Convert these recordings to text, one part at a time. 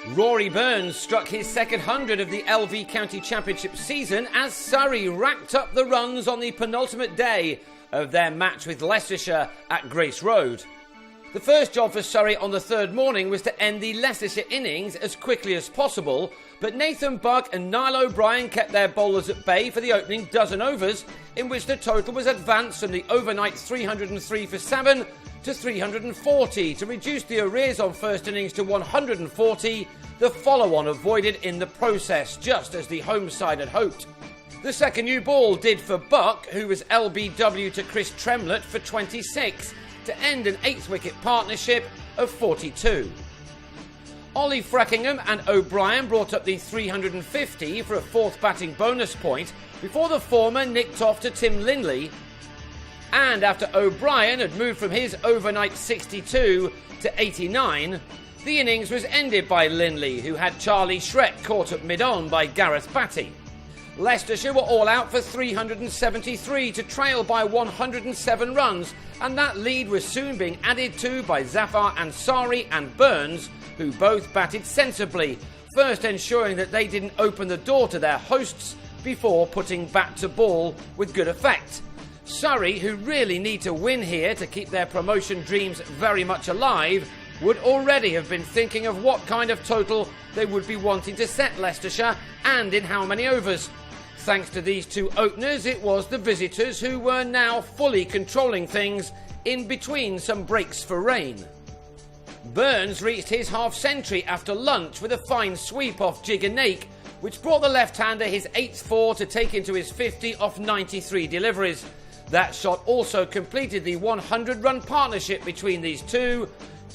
Rory Burns struck his second 100 of the LV County Championship season as Surrey racked up the runs on the penultimate day of their match with Leicestershire at Grace Road. The first job for Surrey on the third morning was to end the Leicestershire innings as quickly as possible, but Nathan Buck and Niall O'Brien kept their bowlers at bay for the opening dozen overs, in which the total was advanced from the overnight 303 for 7 to 340 to reduce the arrears on first innings to 140, the follow-on avoided in the process, just as the home side had hoped. The second new ball did for Buck, who was LBW to Chris Tremlett for 26, to end an 8th wicket partnership of 42. Ollie Freckingham and O'Brien brought up the 350 for a fourth batting bonus point before the former nicked off to Tim Lindley. And after O'Brien had moved from his overnight 62 to 89, the innings was ended by Lindley, who had Charlie Shrek caught at mid-on by Gareth Batty. Leicestershire were all out for 373 to trail by 107 runs, and that lead was soon being added to by Zafar Ansari and Burns, who both batted sensibly, first ensuring that they didn't open the door to their hosts before putting bat to ball with good effect. Surrey, who really need to win here to keep their promotion dreams very much alive, would already have been thinking of what kind of total they would be wanting to set Leicestershire and in how many overs. Thanks to these two openers, it was the visitors who were now fully controlling things in between some breaks for rain. Burns reached his half-century after lunch with a fine sweep off Jigger Nake, which brought the left-hander his 8th 4 to take into his 50 off 93 deliveries. That shot also completed the 100-run partnership between these two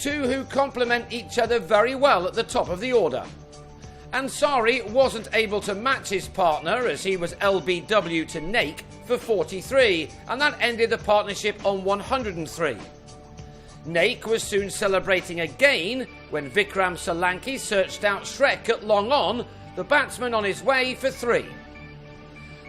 who complement each other very well at the top of the order. Ansari wasn't able to match his partner as he was LBW to Nake for 43, and that ended the partnership on 103. Nake was soon celebrating again when Vikram Solanki searched out Shrek at long on, the batsman on his way for 3.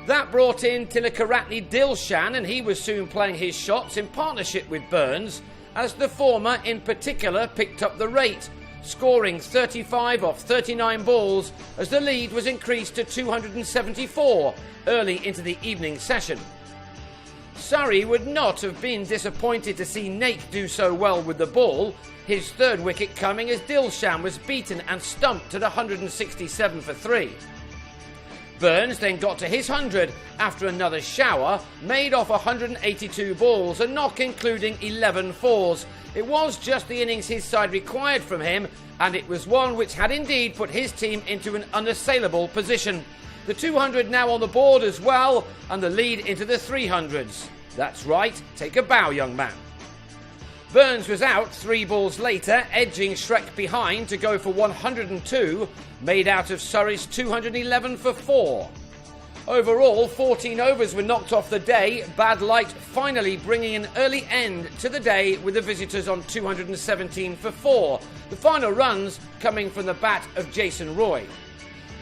That brought in Tilakaratne Dilshan, and he was soon playing his shots in partnership with Burns, as the former in particular picked up the rate, scoring 35 off 39 balls as the lead was increased to 274 early into the evening session. Surrey would not have been disappointed to see Nake do so well with the ball, his third wicket coming as Dilshan was beaten and stumped at 167 for 3. Burns then got to his 100 after another shower, made off 182 balls, a knock including 11 fours. It was just the innings his side required from him, and it was one which had indeed put his team into an unassailable position. The 200 now on the board as well, and the lead into the 300s. That's right, take a bow, young man. Burns was out 3 balls later, edging Shrek behind to go for 102, made out of Surrey's 211 for 4. Overall, 14 overs were knocked off the day, bad light finally bringing an early end to the day with the visitors on 217 for 4, the final runs coming from the bat of Jason Roy.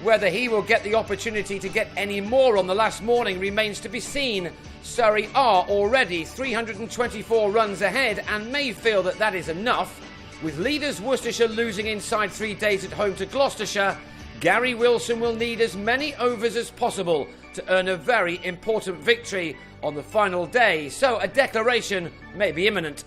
Whether he will get the opportunity to get any more on the last morning remains to be seen. Surrey are already 324 runs ahead and may feel that that is enough. With leaders Worcestershire losing inside 3 days at home to Gloucestershire, Gary Wilson will need as many overs as possible to earn a very important victory on the final day, so a declaration may be imminent.